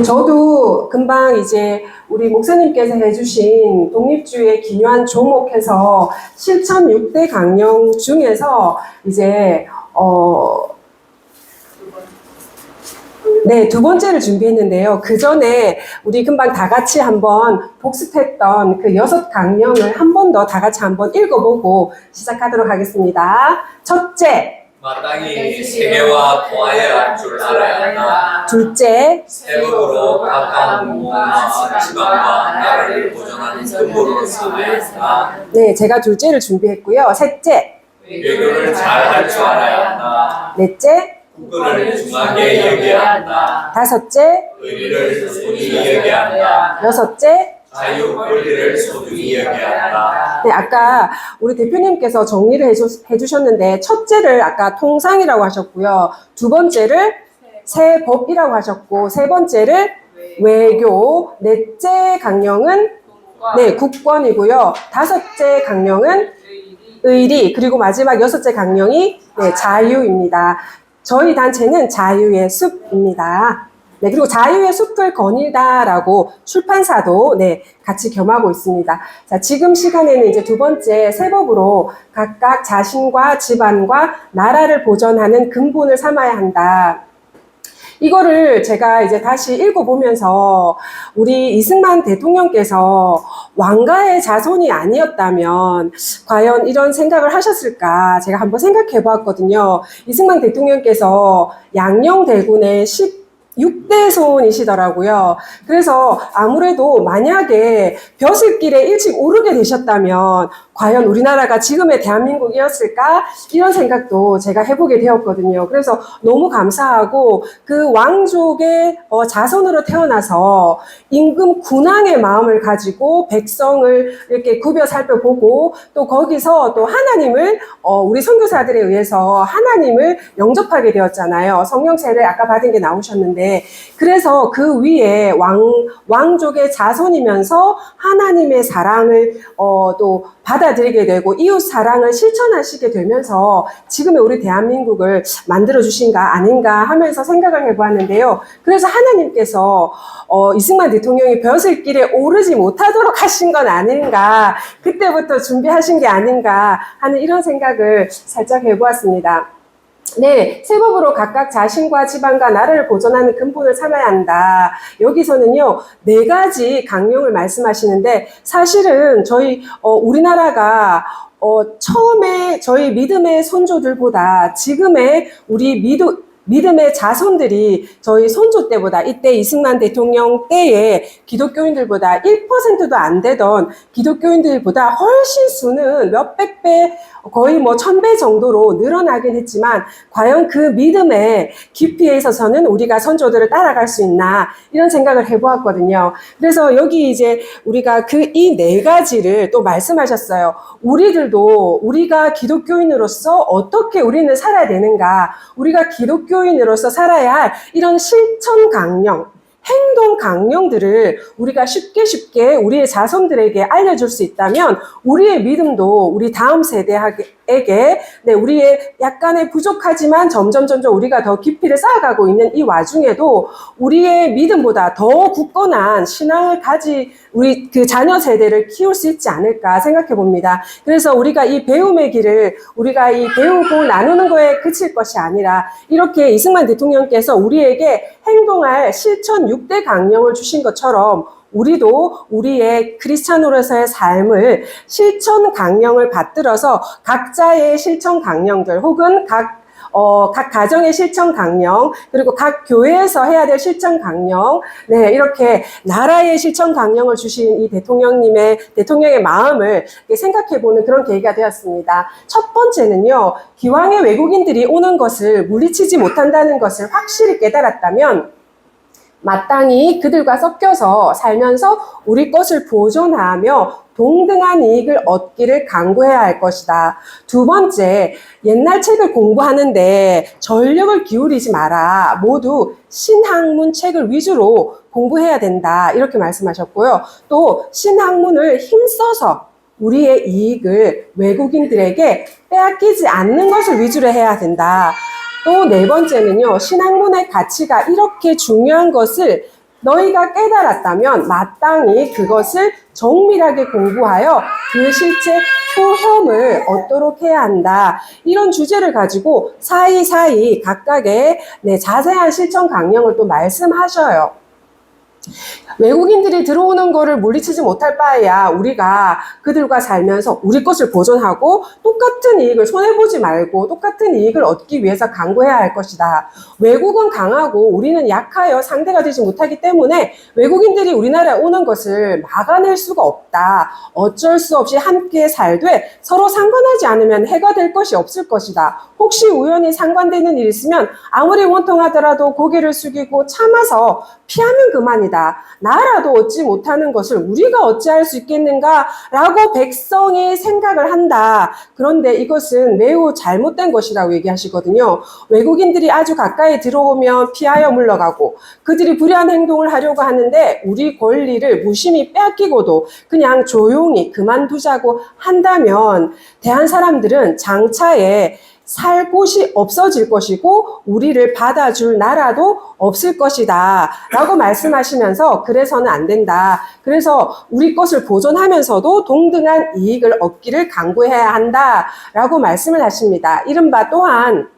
저도 금방 이제 우리 목사님께서 해주신 독립주의의 기묘한 조목해서 실천 6대 강령 중에서 이제 네, 두 번째를 준비했는데요. 그 전에 우리 금방 다 같이 한번 복습했던 그 6강령을 한 번 더 다 같이 한번 읽어보고 시작하도록 하겠습니다. 첫째, 마땅히 세계와 통하여야 할 줄 알아야 한다. 둘째, 세법으로 각각 문화와 지방과 나라를 보존하는 근본으로 삼아야 한다. 네, 제가 둘째를 준비했고요. 셋째, 외교를 잘 할 줄 알아야 한다. 넷째, 국권을 중하게 여겨야 한다. 다섯째, 의리를 소중히 여겨야 한다. 여섯째, 자유 권리를 소중히 여겨야 한다. 네, 아까 우리 대표님께서 정리를 해주셨는데 첫째를 아까 통상이라고 하셨고요. 두 번째를 세법이라고 하셨고 세 번째를 외교, 넷째 강령은 네, 국권이고요. 다섯째 강령은 의리, 그리고 마지막 여섯째 강령이 네, 자유입니다. 저희 단체는 자유의 숲입니다. 네, 그리고 자유의 숲을 거닐다라고 출판사도 네, 같이 겸하고 있습니다. 자, 지금 시간에는 이제 두 번째 세법으로 각각 자신과 집안과 나라를 보존하는 근본을 삼아야 한다. 이거를 제가 이제 다시 읽어보면서 우리 이승만 대통령께서 왕가의 자손이 아니었다면 과연 이런 생각을 하셨을까 제가 한번 생각해 보았거든요. 이승만 대통령께서 양녕대군의 6대 손이시더라고요. 그래서 아무래도 만약에 벼슬길에 일찍 오르게 되셨다면 과연 우리나라가 지금의 대한민국이었을까? 이런 생각도 제가 해보게 되었거든요. 그래서 너무 감사하고 그 왕족의 자손으로 태어나서 임금 군왕의 마음을 가지고 백성을 이렇게 굽여 살펴보고 또 거기서 또 하나님을 우리 선교사들에 의해서 하나님을 영접하게 되었잖아요. 성령 세례 아까 받은 게 나오셨는데 그래서 그 위에 왕족의 자손이면서 하나님의 사랑을 또 받아들이게 되고 이웃 사랑을 실천하시게 되면서 지금의 우리 대한민국을 만들어 주신가 아닌가 하면서 생각을 해보았는데요. 그래서 하나님께서 이승만 대통령이 벼슬길에 오르지 못하도록 하신 건 아닌가, 그때부터 준비하신 게 아닌가 하는 이런 생각을 살짝 해보았습니다. 네, 세법으로 각각 자신과 집안과 나라를 보존하는 근본을 삼아야 한다. 여기서는요, 4가지 강령을 말씀하시는데, 사실은 저희, 우리나라가, 처음에 저희 믿음의 선조들보다 지금의 우리 믿음의 자손들이 저희 선조 때보다 이때 이승만 대통령 때에 기독교인들보다 1%도 안 되던 기독교인들보다 훨씬 수는 몇백 배 거의 뭐 1000배 정도로 늘어나긴 했지만 과연 그 믿음의 깊이에 있어서는 우리가 선조들을 따라갈 수 있나 이런 생각을 해보았거든요. 그래서 여기 이제 우리가 이 4가지를 또 말씀하셨어요. 우리가 기독교인으로서 어떻게 우리는 살아야 되는가, 우리가 기독교인으로서 살아야 할 이런 실천 강령, 행동 강령들을 우리가 쉽게 우리의 자손들에게 알려줄 수 있다면 우리의 믿음도 우리 다음 세대에게 우리의 약간의 부족하지만 점점 우리가 더 깊이를 쌓아가고 있는 이 와중에도 우리의 믿음보다 더 굳건한 신앙을 우리 그 자녀 세대를 키울 수 있지 않을까 생각해 봅니다. 그래서 우리가 이 배움의 길을 우리가 이 배우고 나누는 거에 그칠 것이 아니라 이렇게 이승만 대통령께서 우리에게 행동할 실천 6대 강령을 주신 것처럼 우리도 우리의 크리스찬으로서의 삶을 실천 강령을 받들어서 각자의 실천 강령들 혹은 각 가정의 실천 강령, 그리고 각 교회에서 해야 될 실천 강령, 네, 이렇게 나라의 실천 강령을 주신 이 대통령의 마음을 생각해보는 그런 계기가 되었습니다. 첫 번째는요, 기왕에 외국인들이 오는 것을 물리치지 못한다는 것을 확실히 깨달았다면 마땅히 그들과 섞여서 살면서 우리 것을 보존하며 동등한 이익을 얻기를 강구해야 할 것이다. 두 번째, 옛날 책을 공부하는데 전력을 기울이지 마라. 모두 신학문 책을 위주로 공부해야 된다. 이렇게 말씀하셨고요. 또 신학문을 힘써서 우리의 이익을 외국인들에게 빼앗기지 않는 것을 위주로 해야 된다. 또 4번째는요, 신학문의 가치가 이렇게 중요한 것을 너희가 깨달았다면 마땅히 그것을 정밀하게 공부하여 그 실제 효험을 얻도록 해야 한다. 이런 주제를 가지고 사이사이 각각의 자세한 실천 강령을 또 말씀하셔요. 외국인들이 들어오는 거를 물리치지 못할 바에야 우리가 그들과 살면서 우리 것을 보존하고 똑같은 이익을 손해보지 말고 똑같은 이익을 얻기 위해서 강구해야 할 것이다. 외국은 강하고 우리는 약하여 상대가 되지 못하기 때문에 외국인들이 우리나라에 오는 것을 막아낼 수가 없다. 어쩔 수 없이 함께 살되 서로 상관하지 않으면 해가 될 것이 없을 것이다. 혹시 우연히 상관되는 일이 있으면 아무리 원통하더라도 고개를 숙이고 참아서 피하면 그만이다. 나라도 얻지 못하는 것을 우리가 어찌할 수 있겠는가? 라고 백성이 생각을 한다. 그런데 이것은 매우 잘못된 것이라고 얘기하시거든요. 외국인들이 아주 가까이 들어오면 피하여 물러가고 그들이 불의한 행동을 하려고 하는데 우리 권리를 무심히 빼앗기고도 그냥 조용히 그만두자고 한다면 대한 사람들은 장차에 살 곳이 없어질 것이고 우리를 받아줄 나라도 없을 것이다 라고 말씀하시면서 그래서는 안 된다. 그래서 우리 것을 보존하면서도 동등한 이익을 얻기를 강구해야 한다 라고 말씀을 하십니다. 이른바 또한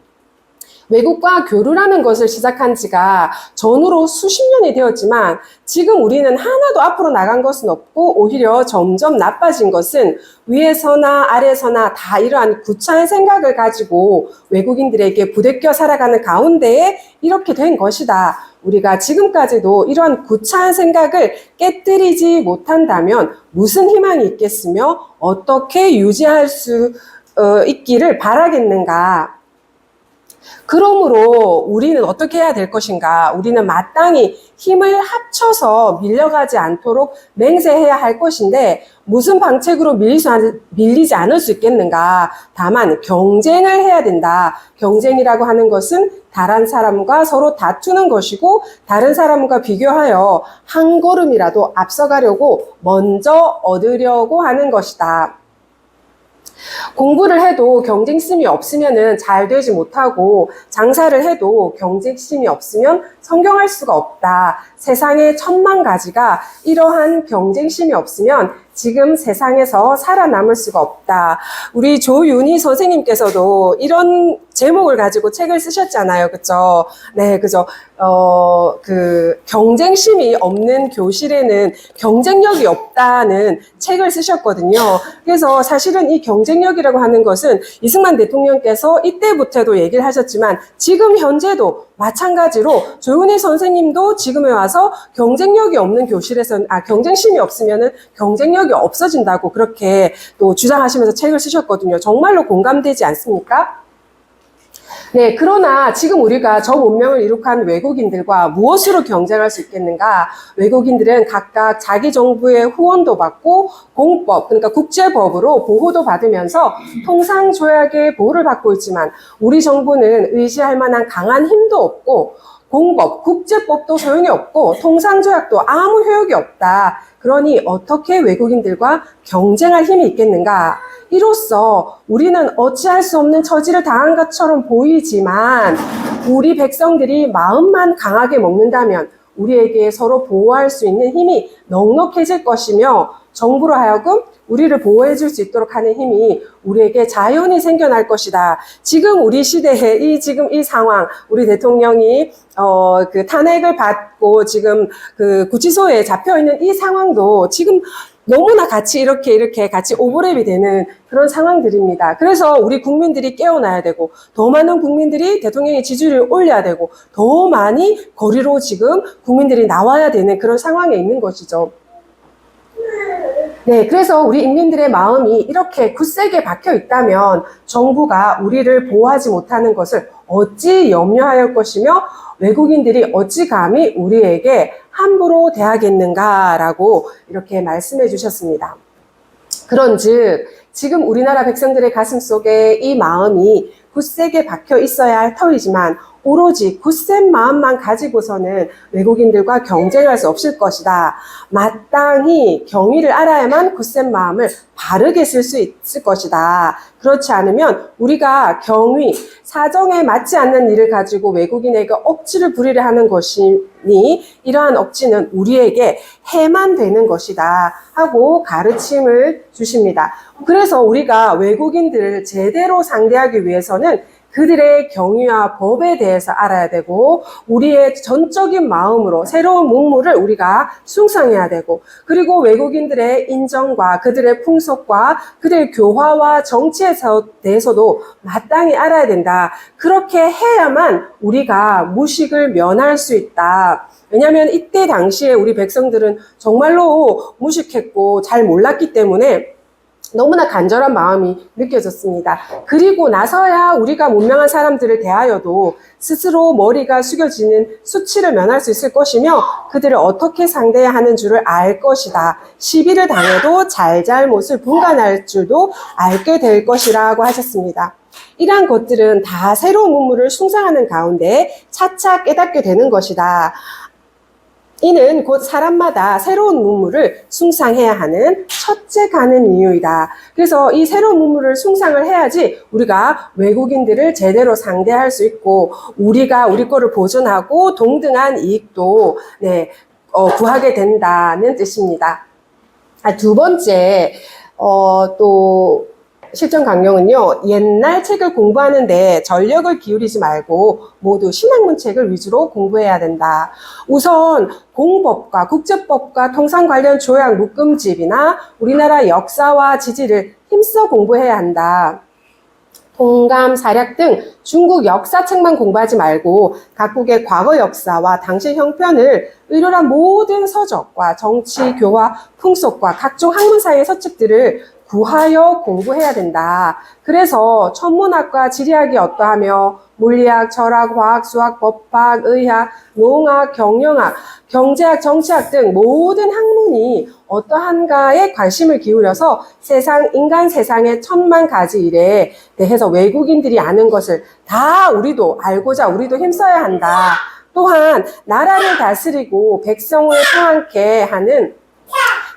외국과 교류라는 것을 시작한 지가 전후로 수십 년이 되었지만 지금 우리는 하나도 앞으로 나간 것은 없고 오히려 점점 나빠진 것은 위에서나 아래서나 다 이러한 구차한 생각을 가지고 외국인들에게 부대껴 살아가는 가운데에 이렇게 된 것이다. 우리가 지금까지도 이러한 구차한 생각을 깨뜨리지 못한다면 무슨 희망이 있겠으며 어떻게 유지할 수 있기를 바라겠는가. 그러므로 우리는 어떻게 해야 될 것인가? 우리는 마땅히 힘을 합쳐서 밀려가지 않도록 맹세해야 할 것인데 무슨 방책으로 밀리지 않을 수 있겠는가? 다만 경쟁을 해야 된다. 경쟁이라고 하는 것은 다른 사람과 서로 다투는 것이고 다른 사람과 비교하여 한 걸음이라도 앞서가려고 먼저 얻으려고 하는 것이다. 공부를 해도 경쟁심이 없으면 잘 되지 못하고 장사를 해도 경쟁심이 없으면 성공할 수가 없다. 세상에 천만 가지가 이러한 경쟁심이 없으면 지금 세상에서 살아남을 수가 없다. 우리 조윤희 선생님께서도 이런 제목을 가지고 책을 쓰셨잖아요. 그죠? 네, 그죠? 경쟁심이 없는 교실에는 경쟁력이 없다는 책을 쓰셨거든요. 그래서 사실은 이 경쟁력이라고 하는 것은 이승만 대통령께서 이때부터도 얘기를 하셨지만 지금 현재도 마찬가지로 조윤희 선생님도 지금에 와서 경쟁력이 없는 교실에서는, 경쟁심이 없으면은 경쟁력이 없어진다고 그렇게 또 주장하시면서 책을 쓰셨거든요. 정말로 공감되지 않습니까? 네, 그러나 지금 우리가 저 문명을 이룩한 외국인들과 무엇으로 경쟁할 수 있겠는가? 외국인들은 각각 자기 정부의 후원도 받고 공법, 그러니까 국제법으로 보호도 받으면서 통상조약의 보호를 받고 있지만 우리 정부는 의지할 만한 강한 힘도 없고 공법, 국제법도 소용이 없고 통상조약도 아무 효력이 없다. 그러니 어떻게 외국인들과 경쟁할 힘이 있겠는가? 이로써 우리는 어찌할 수 없는 처지를 당한 것처럼 보이지만 우리 백성들이 마음만 강하게 먹는다면 우리에게 서로 보호할 수 있는 힘이 넉넉해질 것이며 정부로 하여금 우리를 보호해 줄 수 있도록 하는 힘이 우리에게 자연히 생겨날 것이다. 지금 우리 시대에 지금 이 상황, 우리 대통령이 탄핵을 받고 지금 구치소에 잡혀 있는 이 상황도 지금 너무나 같이 이렇게 같이 오버랩이 되는 그런 상황들입니다. 그래서 우리 국민들이 깨어나야 되고 더 많은 국민들이 대통령의 지지율을 올려야 되고 더 많이 거리로 지금 국민들이 나와야 되는 그런 상황에 있는 것이죠. 네, 그래서 우리 인민들의 마음이 이렇게 굳세게 박혀 있다면 정부가 우리를 보호하지 못하는 것을 어찌 염려할 것이며 외국인들이 어찌 감히 우리에게 함부로 대하겠는가라고 이렇게 말씀해 주셨습니다. 그런즉 지금 우리나라 백성들의 가슴 속에 이 마음이 굳세게 박혀 있어야 할 터이지만 오로지 굳센 마음만 가지고서는 외국인들과 경쟁할 수 없을 것이다. 마땅히 경위를 알아야만 굳센 마음을 바르게 쓸 수 있을 것이다. 그렇지 않으면 우리가 경위, 사정에 맞지 않는 일을 가지고 외국인에게 억지를 부리려 하는 것이니 이러한 억지는 우리에게 해만 되는 것이다 하고 가르침을 주십니다. 그래서 우리가 외국인들을 제대로 상대하기 위해서는 그들의 경위와 법에 대해서 알아야 되고 우리의 전적인 마음으로 새로운 문물을 우리가 숭상해야 되고 그리고 외국인들의 인정과 그들의 풍속과 그들의 교화와 정치에 대해서도 마땅히 알아야 된다. 그렇게 해야만 우리가 무식을 면할 수 있다. 왜냐하면 이때 당시에 우리 백성들은 정말로 무식했고 잘 몰랐기 때문에 너무나 간절한 마음이 느껴졌습니다. 그리고 나서야 우리가 문명한 사람들을 대하여도 스스로 머리가 숙여지는 수치를 면할 수 있을 것이며 그들을 어떻게 상대해야 하는 줄을 알 것이다. 시비를 당해도 잘잘못을 분간할 줄도 알게 될 것이라고 하셨습니다. 이러한 것들은 다 새로운 문물을 숭상하는 가운데 차차 깨닫게 되는 것이다. 이는 곧 사람마다 새로운 문물을 숭상해야 하는 첫째 가는 이유이다. 그래서 이 새로운 문물을 숭상을 해야지 우리가 외국인들을 제대로 상대할 수 있고 우리가 우리 거를 보존하고 동등한 이익도 구하게 된다는 뜻입니다. 두 번째 또 실전 강령은요, 옛날 책을 공부하는데 전력을 기울이지 말고 모두 신학문 책을 위주로 공부해야 된다. 우선 공법과 국제법과 통상 관련 조약 묶음집이나 우리나라 역사와 지지를 힘써 공부해야 한다. 통감, 사략 등 중국 역사책만 공부하지 말고 각국의 과거 역사와 당시 형편을 의료한 모든 서적과 정치, 교화, 풍속과 각종 학문사의 서책들을 구하여 공부해야 된다. 그래서 천문학과 지리학이 어떠하며 물리학, 철학, 과학, 수학, 법학, 의학, 농학, 경영학, 경제학, 정치학 등 모든 학문이 어떠한가에 관심을 기울여서 인간 세상의 천만 가지 일에 대해서 외국인들이 아는 것을 다 우리도 알고자 우리도 힘써야 한다. 또한 나라를 다스리고 백성을 평안케 하는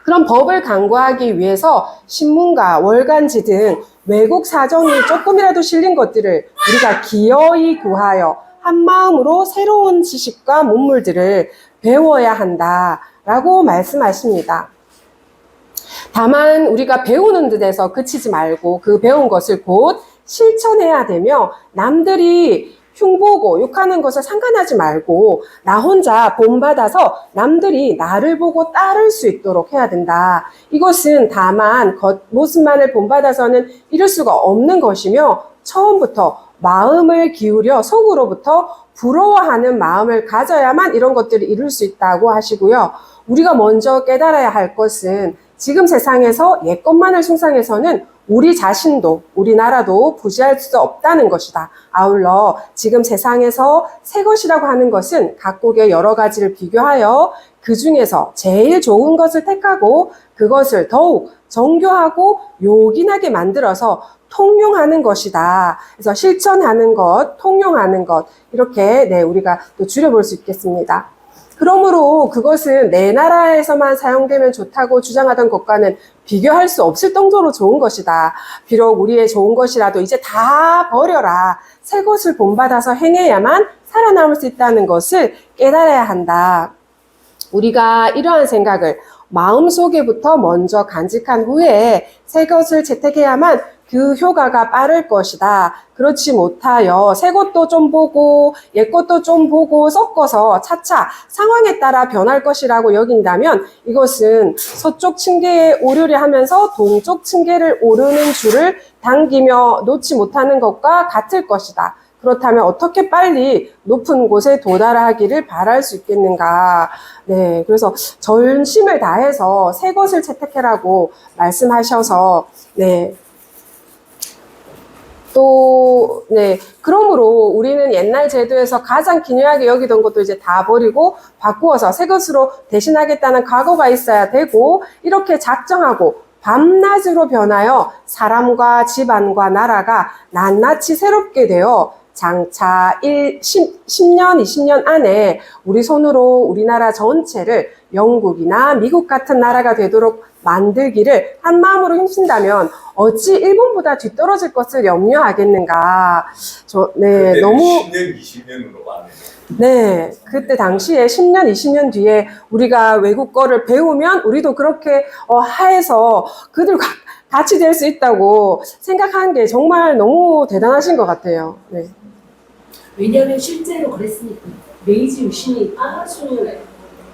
그런 법을 강구하기 위해서 신문과 월간지 등 외국 사정이 조금이라도 실린 것들을 우리가 기어이 구하여 한마음으로 새로운 지식과 문물들을 배워야 한다라고 말씀하십니다. 다만 우리가 배우는 듯해서 그치지 말고 그 배운 것을 곧 실천해야 되며 남들이 흉보고 욕하는 것을 상관하지 말고 나 혼자 본받아서 남들이 나를 보고 따를 수 있도록 해야 된다. 이것은 다만 겉모습만을 본받아서는 이룰 수가 없는 것이며 처음부터 마음을 기울여 속으로부터 부러워하는 마음을 가져야만 이런 것들을 이룰 수 있다고 하시고요. 우리가 먼저 깨달아야 할 것은 지금 세상에서 옛것만을 숭상해서는 우리 자신도 우리나라도 부지할 수 없다는 것이다. 아울러 지금 세상에서 새 것이라고 하는 것은 각국의 여러 가지를 비교하여 그 중에서 제일 좋은 것을 택하고 그것을 더욱 정교하고 요긴하게 만들어서 통용하는 것이다. 그래서 실천하는 것, 통용하는 것 이렇게 우리가 또 줄여볼 수 있겠습니다. 그러므로 그것은 내 나라에서만 사용되면 좋다고 주장하던 것과는 비교할 수 없을 정도로 좋은 것이다. 비록 우리의 좋은 것이라도 이제 다 버려라. 새 것을 본받아서 행해야만 살아남을 수 있다는 것을 깨달아야 한다. 우리가 이러한 생각을 마음속에부터 먼저 간직한 후에 새 것을 채택해야만 그 효과가 빠를 것이다. 그렇지 못하여 새 것도 좀 보고 옛 것도 좀 보고 섞어서 차차 상황에 따라 변할 것이라고 여긴다면 이것은 서쪽 층계에 오르려 하면서 동쪽 층계를 오르는 줄을 당기며 놓지 못하는 것과 같을 것이다. 그렇다면 어떻게 빨리 높은 곳에 도달하기를 바랄 수 있겠는가. 그래서 전심을 다해서 새 것을 채택해라고 말씀하셔서 그러므로 우리는 옛날 제도에서 가장 기묘하게 여기던 것도 이제 다 버리고 바꾸어서 새 것으로 대신하겠다는 각오가 있어야 되고 이렇게 작정하고 밤낮으로 변하여 사람과 집안과 나라가 낱낱이 새롭게 되어 장차 10년, 20년 안에 우리 손으로 우리나라 전체를 영국이나 미국 같은 나라가 되도록 만들기를 한 마음으로 힘쓴다면 어찌 일본보다 뒤떨어질 것을 염려하겠는가. 네, 너무 10년, 20년으로 가네요. 네, 그때 당시에 10년, 20년 뒤에 우리가 외국 거를 배우면 우리도 그렇게 하에서 그들과 같이 될 수 있다고 생각하는 게 정말 너무 대단하신 것 같아요. 네. 왜냐하면 실제로 그랬으니까 메이지 유신이 아주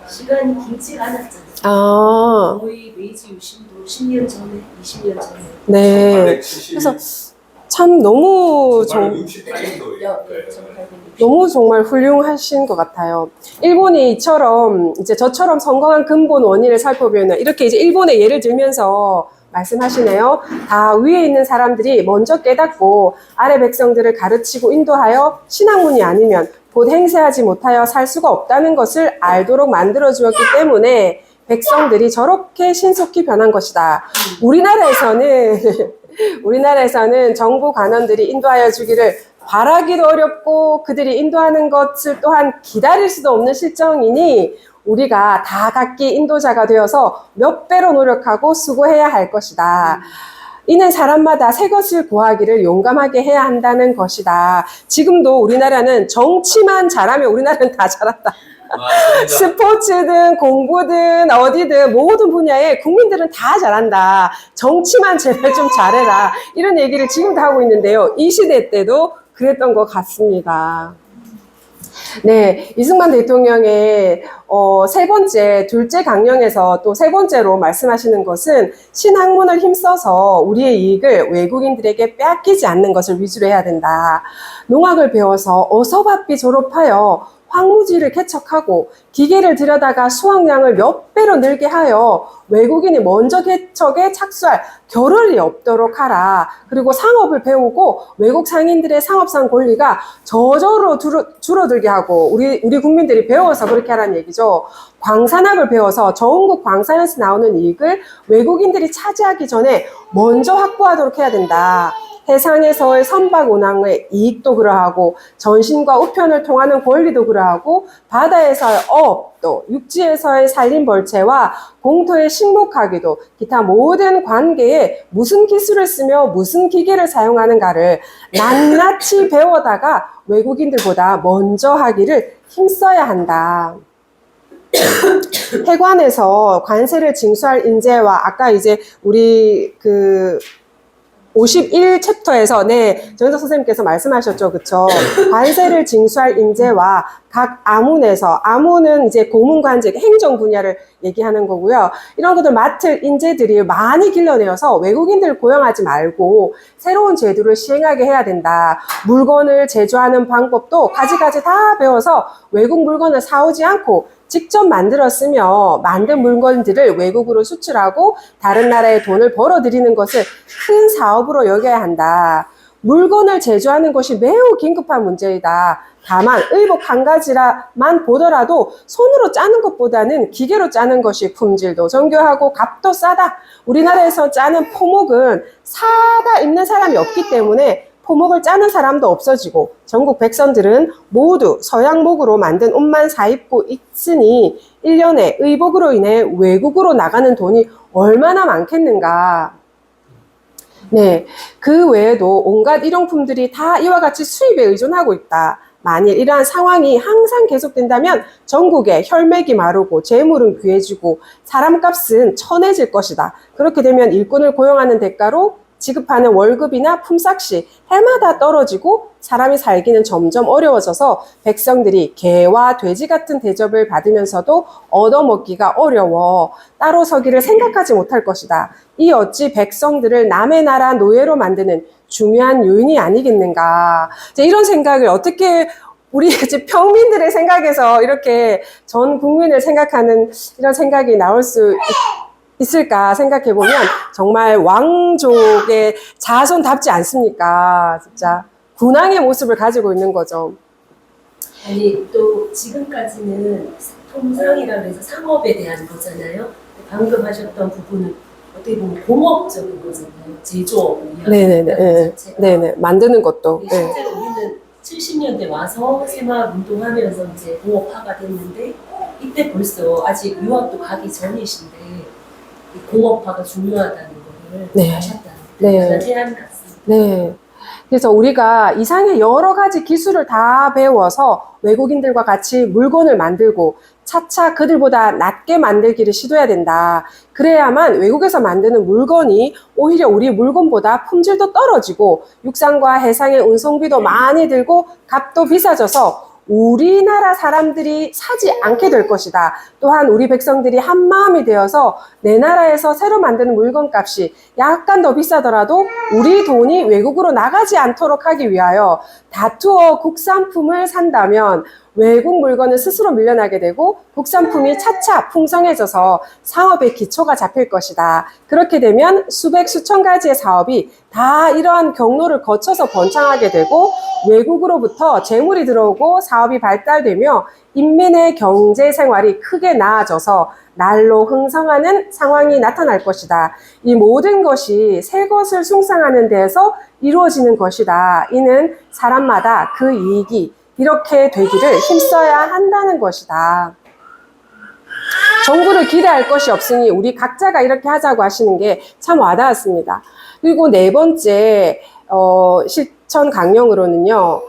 시간이 길지가 않았잖아요. 아, 거의 메이지 유신도 10년 전에, 20년 전에. 네. 1870, 그래서 참 너무 1868년도에 너무 정말 훌륭하신 것 같아요. 일본이 이처럼 이제 저처럼 성공한 근본 원인을 살펴보면 이렇게 이제 일본의 예를 들면서 말씀하시네요. 다 위에 있는 사람들이 먼저 깨닫고 아래 백성들을 가르치고 인도하여 신학문이 아니면 곧 행세하지 못하여 살 수가 없다는 것을 알도록 만들어 주었기 때문에 백성들이 저렇게 신속히 변한 것이다. 우리나라에서는 정부 관원들이 인도하여 주기를 바라기도 어렵고 그들이 인도하는 것을 또한 기다릴 수도 없는 실정이니 우리가 다 각기 인도자가 되어서 몇 배로 노력하고 수고해야 할 것이다. 이는 사람마다 새 것을 구하기를 용감하게 해야 한다는 것이다. 지금도 우리나라는 정치만 잘하면 우리나라는 다 잘한다. 스포츠든 공부든 어디든 모든 분야에 국민들은 다 잘한다. 정치만 제발 좀 잘해라. 이런 얘기를 지금도 하고 있는데요. 이 시대 때도 그랬던 것 같습니다. 네, 이승만 대통령의 둘째 강령에서 또 세 번째로 말씀하시는 것은 신학문을 힘써서 우리의 이익을 외국인들에게 빼앗기지 않는 것을 위주로 해야 된다. 농학을 배워서 어서 바삐 졸업하여 황무지를 개척하고 기계를 들여다가 수확량을 몇 배로 늘게 하여 외국인이 먼저 개척에 착수할 겨를이 없도록 하라. 그리고 상업을 배우고 외국 상인들의 상업상 권리가 저절로 줄어들게 하고 우리 국민들이 배워서 그렇게 하라는 얘기죠. 광산학을 배워서 전국 광산에서 나오는 이익을 외국인들이 차지하기 전에 먼저 확보하도록 해야 된다. 해상에서의 선박운항의 이익도 그러하고 전신과 우편을 통하는 권리도 그러하고 바다에서의 또 육지에서의 산림벌채와 공터의 식목하기도 기타 모든 관계에 무슨 기술을 쓰며 무슨 기계를 사용하는가를 낱낱이 배워다가 외국인들보다 먼저 하기를 힘써야 한다. 해관에서 관세를 징수할 인재와 아까 이제 우리 51챕터에서 정현석 선생님께서 말씀하셨죠. 그쵸? 관세를 징수할 인재와 각 아문에서, 아문은 이제 고문관직, 행정 분야를 얘기하는 거고요. 이런 것들 맡을 인재들이 많이 길러내어서 외국인들을 고용하지 말고 새로운 제도를 시행하게 해야 된다. 물건을 제조하는 방법도 가지가지 다 배워서 외국 물건을 사오지 않고 직접 만들었으며 만든 물건들을 외국으로 수출하고 다른 나라에 돈을 벌어들이는 것을 큰 사업으로 여겨야 한다. 물건을 제조하는 것이 매우 긴급한 문제이다. 다만 의복 한 가지만 보더라도 손으로 짜는 것보다는 기계로 짜는 것이 품질도 정교하고 값도 싸다. 우리나라에서 짜는 포목은 사다 입는 사람이 없기 때문에 포목을 짜는 사람도 없어지고 전국 백성들은 모두 서양목으로 만든 옷만 사입고 있으니 1년에 의복으로 인해 외국으로 나가는 돈이 얼마나 많겠는가. 네, 그 외에도 온갖 일용품들이 다 이와 같이 수입에 의존하고 있다. 만일 이러한 상황이 항상 계속된다면 전국에 혈맥이 마르고 재물은 귀해지고 사람값은 천해질 것이다. 그렇게 되면 일꾼을 고용하는 대가로 지급하는 월급이나 품삯이 해마다 떨어지고 사람이 살기는 점점 어려워져서 백성들이 개와 돼지 같은 대접을 받으면서도 얻어먹기가 어려워 따로 서기를 생각하지 못할 것이다. 이 어찌 백성들을 남의 나라 노예로 만드는 중요한 요인이 아니겠는가. 이런 생각을 어떻게 우리 이제 평민들의 생각에서 이렇게 전 국민을 생각하는 이런 생각이 나올 수 있을까 생각해보면 정말 왕족의 자손답지 않습니까? 진짜 군왕의 모습을 가지고 있는 거죠. 아니 또 지금까지는 통상이라 그래서 상업에 대한 거잖아요. 방금 하셨던 부분은 어떻게 보면 공업적인 거잖아요. 제조업. 네네네. 네. 네네. 만드는 것도. 네. 실제로 우리는 70년대 와서 새마을 운동하면서 이제 공업화가 됐는데 이때 벌써 아직 유학도 가기 전이신데 이 공업화가 중요하다는 거를 네. 아셨다는 네. 그런 제안 같습니다. 네. 그래서 우리가 이상의 여러 가지 기술을 다 배워서 외국인들과 같이 물건을 만들고 차차 그들보다 낫게 만들기를 시도해야 된다. 그래야만 외국에서 만드는 물건이 오히려 우리 물건보다 품질도 떨어지고 육상과 해상의 운송비도 많이 들고 값도 비싸져서 우리나라 사람들이 사지 않게 될 것이다. 또한 우리 백성들이 한 마음이 되어서 내 나라에서 새로 만드는 물건 값이 약간 더 비싸더라도 우리 돈이 외국으로 나가지 않도록 하기 위하여 다투어 국산품을 산다면 외국 물건을 스스로 밀려나게 되고 국산품이 차차 풍성해져서 사업의 기초가 잡힐 것이다. 그렇게 되면 수백 수천 가지의 사업이 다 이러한 경로를 거쳐서 번창하게 되고 외국으로부터 재물이 들어오고 사업이 발달되며 인민의 경제 생활이 크게 나아져서 날로 흥성하는 상황이 나타날 것이다. 이 모든 것이 새 것을 숭상하는 데에서 이루어지는 것이다. 이는 사람마다 그 이익이 이렇게 되기를 힘써야 한다는 것이다. 정부를 기대할 것이 없으니 우리 각자가 이렇게 하자고 하시는 게 참 와닿았습니다. 그리고 네 번째 실천 강령으로는요.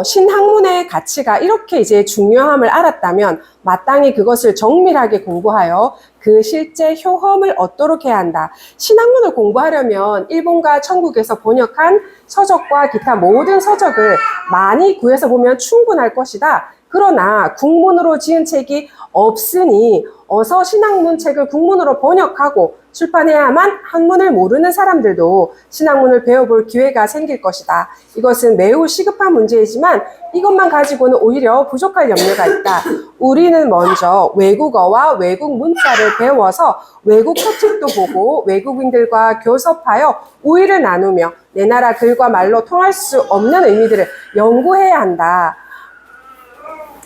신학문의 가치가 이렇게 이제 중요함을 알았다면 마땅히 그것을 정밀하게 공부하여 그 실제 효험을 얻도록 해야 한다. 신학문을 공부하려면 일본과 천국에서 번역한 서적과 기타 모든 서적을 많이 구해서 보면 충분할 것이다. 그러나 국문으로 지은 책이 없으니 어서 신학문 책을 국문으로 번역하고 출판해야만 한문을 모르는 사람들도 신학문을 배워볼 기회가 생길 것이다. 이것은 매우 시급한 문제이지만 이것만 가지고는 오히려 부족할 염려가 있다. 우리는 먼저 외국어와 외국 문자를 배워서 외국 서책도 보고 외국인들과 교섭하여 우위를 나누며 내 나라 글과 말로 통할 수 없는 의미들을 연구해야 한다.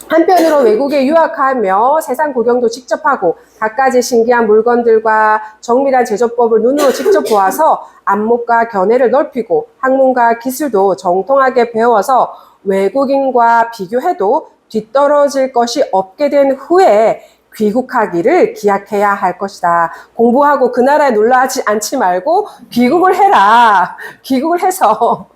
한편으로 외국에 유학하며 세상 구경도 직접 하고 갖가지 신기한 물건들과 정밀한 제조법을 눈으로 직접 보아서 안목과 견해를 넓히고 학문과 기술도 정통하게 배워서 외국인과 비교해도 뒤떨어질 것이 없게 된 후에 귀국하기를 기약해야 할 것이다. 공부하고 그 나라에 놀러 앉지 말고 귀국을 해라. 귀국을 해서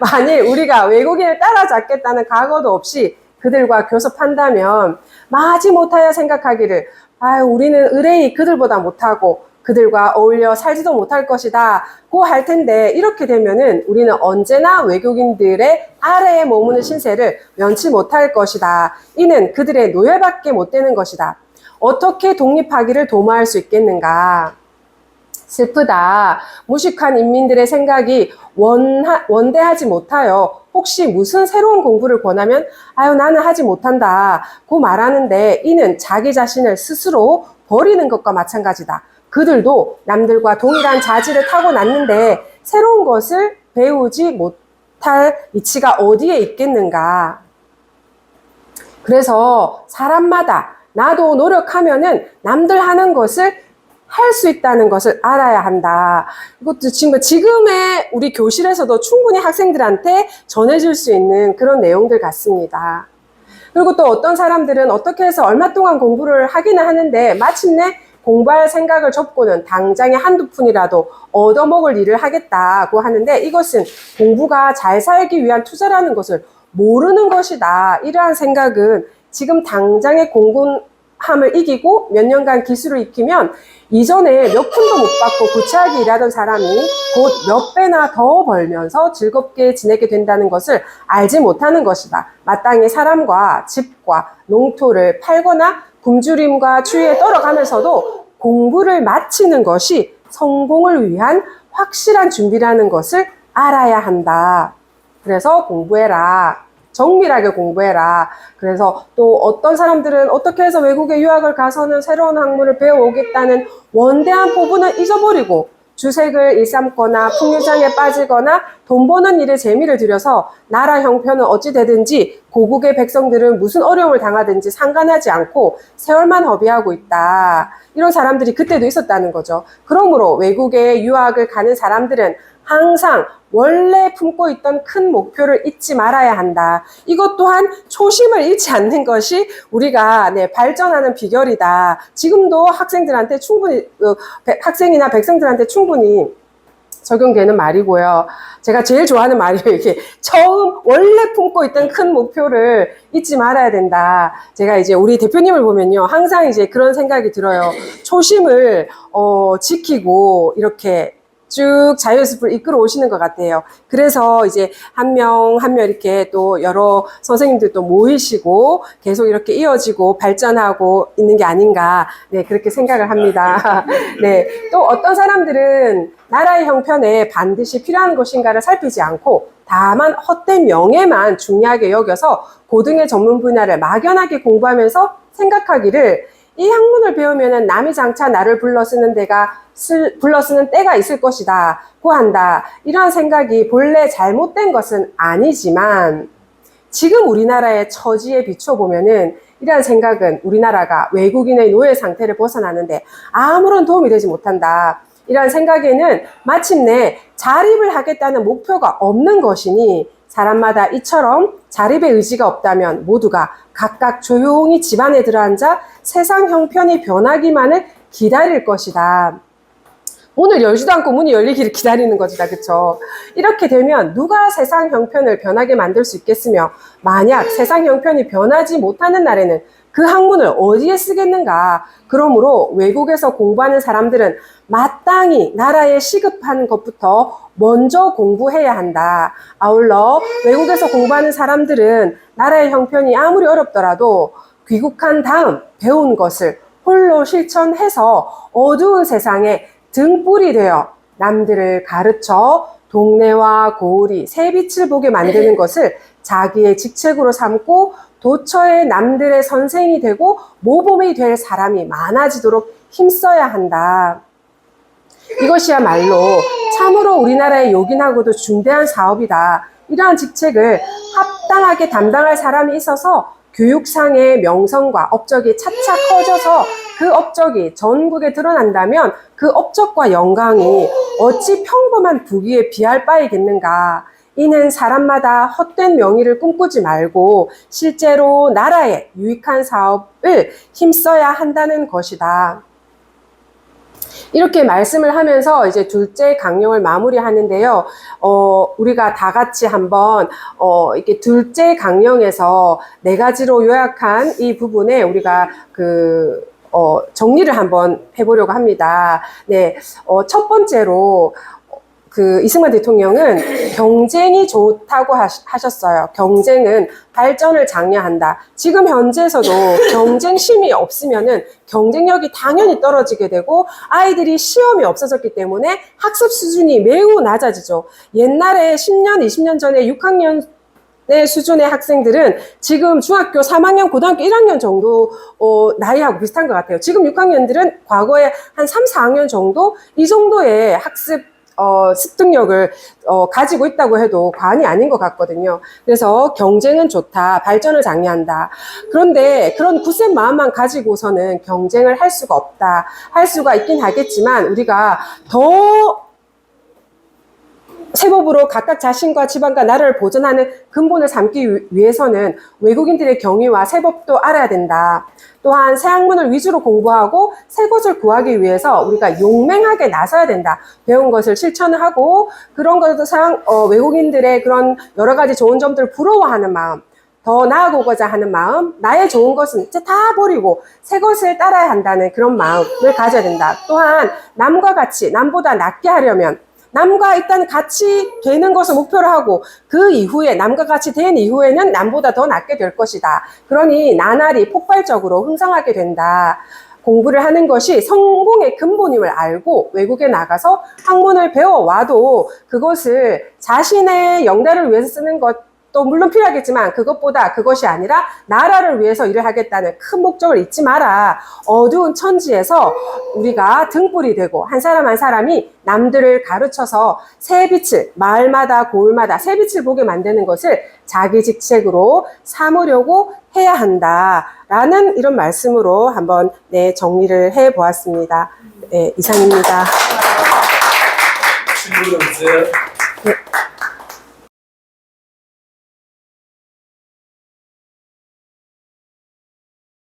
만일 우리가 외국인을 따라잡겠다는 각오도 없이 그들과 교섭한다면 마지 못하여 생각하기를 우리는 의뢰이 그들보다 못하고 그들과 어울려 살지도 못할 것이다 고 할 텐데 이렇게 되면은 우리는 언제나 외국인들의 아래에 머무는 신세를 면치 못할 것이다. 이는 그들의 노예밖에 못 되는 것이다. 어떻게 독립하기를 도모할 수 있겠는가? 슬프다. 무식한 인민들의 생각이 원대하지 못하여 혹시 무슨 새로운 공부를 권하면 나는 하지 못한다 고 말하는데 이는 자기 자신을 스스로 버리는 것과 마찬가지다. 그들도 남들과 동일한 자질을 타고났는데 새로운 것을 배우지 못할 이치가 어디에 있겠는가. 그래서 사람마다 나도 노력하면은 남들 하는 것을 할 수 있다는 것을 알아야 한다. 이것도 지금의 우리 교실에서도 충분히 학생들한테 전해줄 수 있는 그런 내용들 같습니다. 그리고 또 어떤 사람들은 어떻게 해서 얼마 동안 공부를 하기는 하는데 마침내 공부할 생각을 접고는 당장에 한두 푼이라도 얻어먹을 일을 하겠다고 하는데 이것은 공부가 잘 살기 위한 투자라는 것을 모르는 것이다. 이러한 생각은 지금 당장의 공군함을 이기고 몇 년간 기술을 익히면 이전에 몇 푼도 못 받고 구차하게 일하던 사람이 곧 몇 배나 더 벌면서 즐겁게 지내게 된다는 것을 알지 못하는 것이다. 마땅히 사람과 집과 농토를 팔거나 굶주림과 추위에 떨어가면서도 공부를 마치는 것이 성공을 위한 확실한 준비라는 것을 알아야 한다. 그래서 공부해라. 정밀하게 공부해라. 그래서 또 어떤 사람들은 어떻게 해서 외국에 유학을 가서는 새로운 학문을 배워오겠다는 원대한 포부는 잊어버리고 주색을 일삼거나 풍류장에 빠지거나 돈 버는 일에 재미를 들여서 나라 형편은 어찌 되든지 고국의 백성들은 무슨 어려움을 당하든지 상관하지 않고 세월만 허비하고 있다. 이런 사람들이 그때도 있었다는 거죠. 그러므로 외국에 유학을 가는 사람들은 항상 원래 품고 있던 큰 목표를 잊지 말아야 한다. 이것 또한 초심을 잃지 않는 것이 우리가 발전하는 비결이다. 지금도 학생들한테 충분히, 학생이나 백성들한테 충분히 적용되는 말이고요. 제가 제일 좋아하는 말이에요. 이게 처음 원래 품고 있던 큰 목표를 잊지 말아야 된다. 제가 이제 우리 대표님을 보면요, 항상 이제 그런 생각이 들어요. 초심을 지키고 이렇게 쭉 자유습을 이끌어 오시는 것 같아요. 그래서 이제 한 명 한 명 이렇게 또 여러 선생님들 또 모이시고 계속 이렇게 이어지고 발전하고 있는 게 아닌가, 네, 그렇게 생각을 합니다. 네, 또 어떤 사람들은 나라의 형편에 반드시 필요한 것인가를 살피지 않고 다만 헛된 명예만 중요하게 여겨서 고등의 전문 분야를 막연하게 공부하면서 생각하기를 이 학문을 배우면은 남이 장차 나를 불러쓰는 때가 있을 것이다 고 한다. 이러한 생각이 본래 잘못된 것은 아니지만 지금 우리나라의 처지에 비춰보면은 이러한 생각은 우리나라가 외국인의 노예 상태를 벗어나는데 아무런 도움이 되지 못한다. 이러한 생각에는 마침내 자립을 하겠다는 목표가 없는 것이니 사람마다 이처럼 자립의 의지가 없다면 모두가 각각 조용히 집안에 들어앉아 세상 형편이 변하기만을 기다릴 것이다. 문을 열지도 않고 문이 열리기를 기다리는 것이다. 그쵸? 이렇게 되면 누가 세상 형편을 변하게 만들 수 있겠으며 만약 세상 형편이 변하지 못하는 날에는 그 학문을 어디에 쓰겠는가? 그러므로 외국에서 공부하는 사람들은 마땅히 나라에 시급한 것부터 먼저 공부해야 한다. 아울러 외국에서 공부하는 사람들은 나라의 형편이 아무리 어렵더라도 귀국한 다음 배운 것을 홀로 실천해서 어두운 세상에 등불이 되어 남들을 가르쳐 동네와 고을이 새빛을 보게 만드는 것을 자기의 직책으로 삼고 도처에 남들의 선생이 되고 모범이 될 사람이 많아지도록 힘써야 한다. 이것이야말로 참으로 우리나라의 요긴하고도 중대한 사업이다. 이러한 직책을 합당하게 담당할 사람이 있어서 교육상의 명성과 업적이 차차 커져서 그 업적이 전국에 드러난다면 그 업적과 영광이 어찌 평범한 부귀에 비할 바이겠는가. 이는 사람마다 헛된 명의를 꿈꾸지 말고 실제로 나라에 유익한 사업을 힘써야 한다는 것이다. 이렇게 말씀을 하면서 이제 둘째 강령을 마무리하는데요. 우리가 다 같이 한번 이렇게 둘째 강령에서 4가지로 요약한 이 부분에 우리가 정리를 한번 해보려고 합니다. 네, 첫 번째로 이승만 대통령은 경쟁이 좋다고 하셨어요. 경쟁은 발전을 장려한다. 지금 현재에서도 경쟁심이 없으면은 경쟁력이 당연히 떨어지게 되고 아이들이 시험이 없어졌기 때문에 학습 수준이 매우 낮아지죠. 옛날에 10년, 20년 전에 6학년 수준의 학생들은 지금 중학교 3학년, 고등학교 1학년 정도 나이하고 비슷한 것 같아요. 지금 6학년들은 과거에 한 3, 4학년 정도 이 정도의 학습 습득력을 가지고 있다고 해도 과언이 아닌 것 같거든요. 그래서 경쟁은 좋다, 발전을 장려한다. 그런데 그런 굳센 마음만 가지고서는 경쟁을 할 수가 없다. 할 수가 있긴 하겠지만 우리가 더 세법으로 각각 자신과 집안과 나라를 보존하는 근본을 삼기 위해서는 외국인들의 경위와 세법도 알아야 된다. 또한 새 학문을 위주로 공부하고 새 것을 구하기 위해서 우리가 용맹하게 나서야 된다. 배운 것을 실천을 하고 그런 것도 외국인들의 그런 여러 가지 좋은 점들을 부러워하는 마음, 더 나아가고자 하는 마음, 나의 좋은 것은 이제 다 버리고 새 것을 따라야 한다는 그런 마음을 가져야 된다. 또한 남과 같이, 남보다 낫게 하려면 남과 일단 같이 되는 것을 목표로 하고 그 이후에 남과 같이 된 이후에는 남보다 더 낫게 될 것이다. 그러니 나날이 폭발적으로 흥성하게 된다. 공부를 하는 것이 성공의 근본임을 알고 외국에 나가서 학문을 배워와도 그것을 자신의 영달을 위해서 쓰는 것 또 물론 필요하겠지만 그것보다 그것이 아니라 나라를 위해서 일을 하겠다는 큰 목적을 잊지 마라. 어두운 천지에서 우리가 등불이 되고 한 사람 한 사람이 남들을 가르쳐서 새빛을 마을마다 고을마다 새빛을 보게 만드는 것을 자기 직책으로 삼으려고 해야 한다라는 이런 말씀으로 한번 정리를 해보았습니다. 네, 이상입니다. 친구들 네.